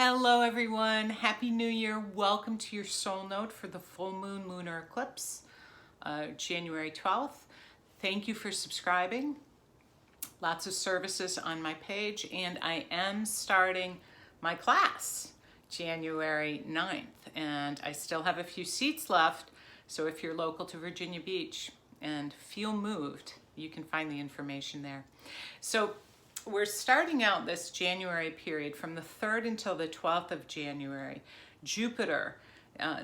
Hello everyone, Happy New Year. Welcome to your soul note for the full moon lunar eclipse, January 12th. Thank you for subscribing. Lots of services on my page, and I am starting my class January 9th, and I still have a few seats left. So if you're local to Virginia Beach and feel moved, you can find the information there. So we're starting out this January period from the 3rd until the 12th of January. Jupiter,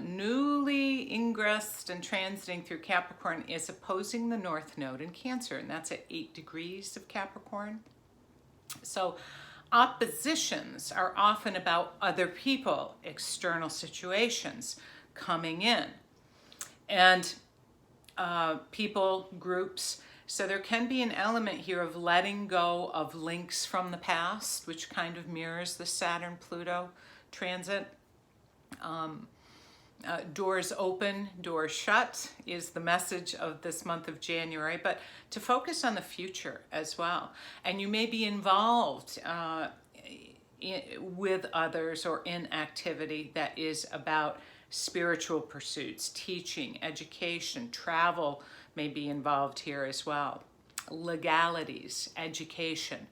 newly ingressed and transiting through Capricorn, is opposing the North Node in Cancer, and that's at 8 degrees of Capricorn. So oppositions are often about other people, external situations coming in, and people, groups. So there can be an element here of letting go of links from the past, which kind of mirrors the Saturn-Pluto transit. Doors open, doors shut is the message of this month of January, but to focus on the future as well. And you may be involved with others or in activity that is about spiritual pursuits, teaching, education, travel may be involved here as well. Legalities, education.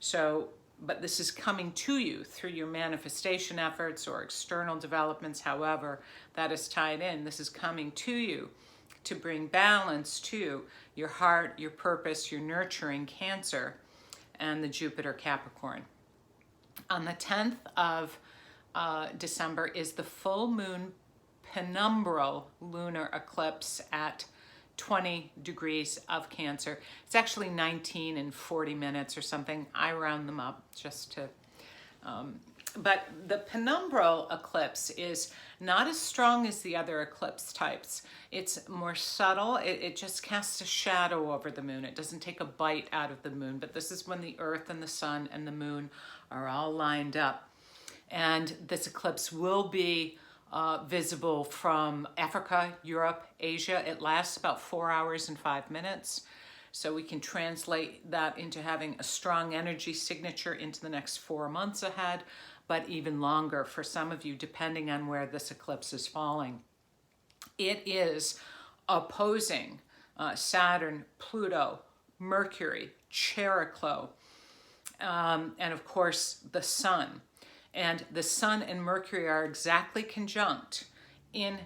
So, but this is coming to you through your manifestation efforts or external developments, however that is tied in. This is coming to you to bring balance to your heart, your purpose, your nurturing Cancer, and the Jupiter Capricorn. On the 10th of December is the full moon penumbral lunar eclipse at 20 degrees of Cancer. It's actually 19 and 40 minutes or something. I round them up just to, but the penumbral eclipse is not as strong as the other eclipse types. It's more subtle. It just casts a shadow over the moon. It doesn't take a bite out of the moon, but this is when the Earth and the Sun and the moon are all lined up. And this eclipse will be visible from Africa, Europe, Asia. It lasts about 4 hours and 5 minutes. So we can translate that into having a strong energy signature into the next 4 months ahead, but even longer for some of you, depending on where this eclipse is falling. It is opposing Saturn, Pluto, Mercury, Chariklo, and of course the Sun. And the Sun and Mercury are exactly conjunct in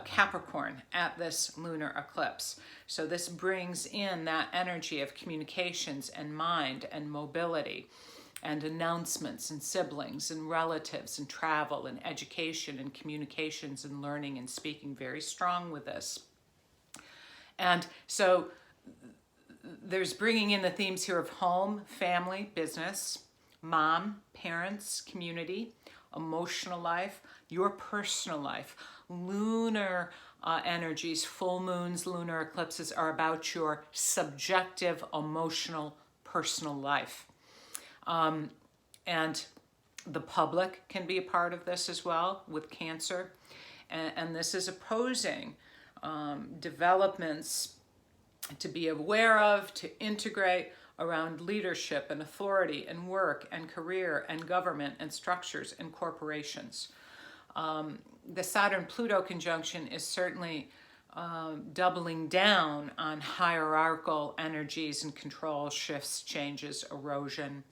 Capricorn at this lunar eclipse. So this brings in that energy of communications and mind and mobility and announcements and siblings and relatives and travel and education and communications and learning and speaking, very strong with this. And so there's bringing in the themes here of home, family, business, mom, parents, community, emotional life, your personal life. Lunar energies, full moons, lunar eclipses are about your subjective, emotional, personal life. And the public can be a part of this as well with Cancer. And this is opposing developments to be aware of, to integrate around leadership and authority and work and career and government and structures and corporations. The Saturn-Pluto conjunction is certainly doubling down on hierarchical energies and control shifts, changes, erosion,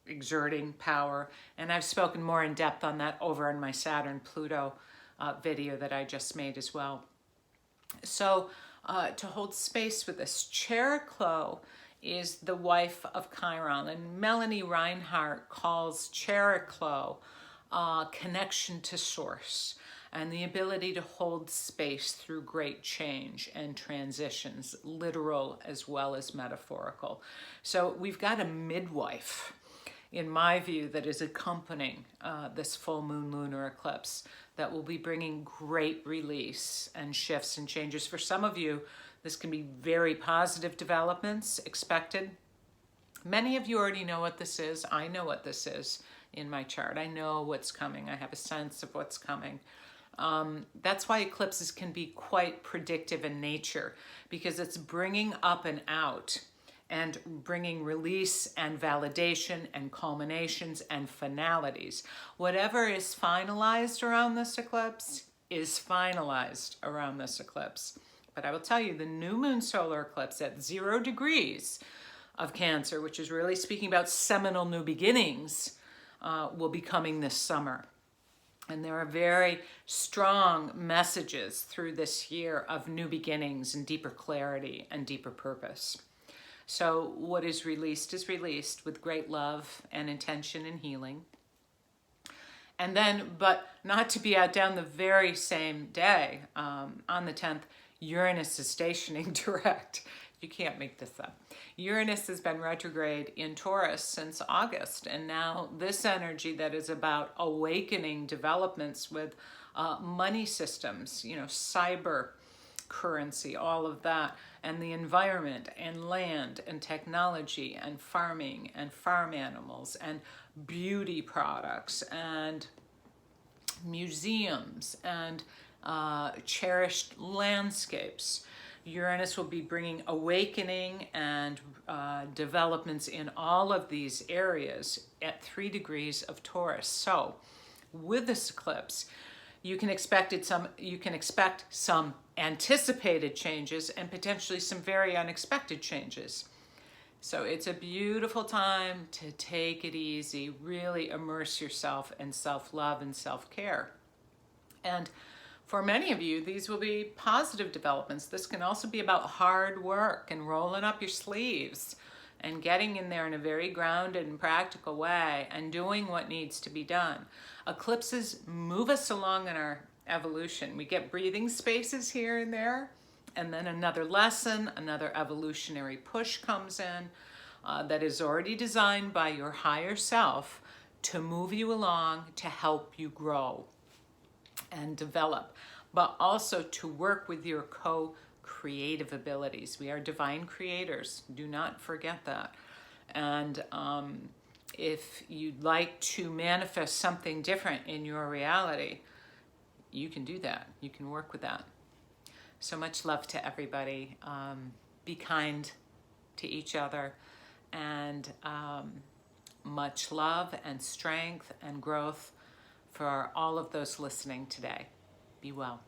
exerting power. And I've spoken more in depth on that over in my Saturn-Pluto video that I just made as well. So to hold space with this, Chariklo is the wife of Chiron, and Melanie Reinhardt calls Chariklo connection to source and the ability to hold space through great change and transitions, literal as well as metaphorical. So we've got a midwife, in my view, that is accompanying this full moon lunar eclipse that will be bringing great release and shifts and changes. For some of you, this can be very positive developments expected. Many of you already know what this is. I know what this is in my chart. I know what's coming. I have a sense of what's coming. That's why eclipses can be quite predictive in nature, because it's bringing up and out and bringing release and validation and culminations and finalities. Whatever is finalized around this eclipse is finalized around this eclipse. But I will tell you, the new moon solar eclipse at 0 degrees of Cancer, which is really speaking about seminal new beginnings, will be coming this summer. And there are very strong messages through this year of new beginnings and deeper clarity and deeper purpose. So what is released with great love and intention and healing. And then, but not to be outdone, the very same day, on the 10th, Uranus is stationing direct. You can't make this up. Uranus has been retrograde in Taurus since August, and now this energy that is about awakening developments with money systems, cyber currency, all of that, and the environment and land and technology and farming and farm animals and beauty products and museums and cherished landscapes. Uranus will be bringing awakening and developments in all of these areas at 3 degrees of Taurus. So with this eclipse, you can expect some anticipated changes and potentially some very unexpected changes. So it's a beautiful time to take it easy, really immerse yourself in self-love and self-care. And for many of you, these will be positive developments. This can also be about hard work and rolling up your sleeves and getting in there in a very grounded and practical way and doing what needs to be done. Eclipses move us along in our evolution. We get breathing spaces here and there, and then another lesson, another evolutionary push comes in that is already designed by your higher self to move you along, to help you grow and develop, but also to work with your co-creative abilities. We are divine creators. Do not forget that. And if you'd like to manifest something different in your reality, you can do that. You can work with that. So much love to everybody. Be kind to each other, and much love and strength and growth for all of those listening today. Be well.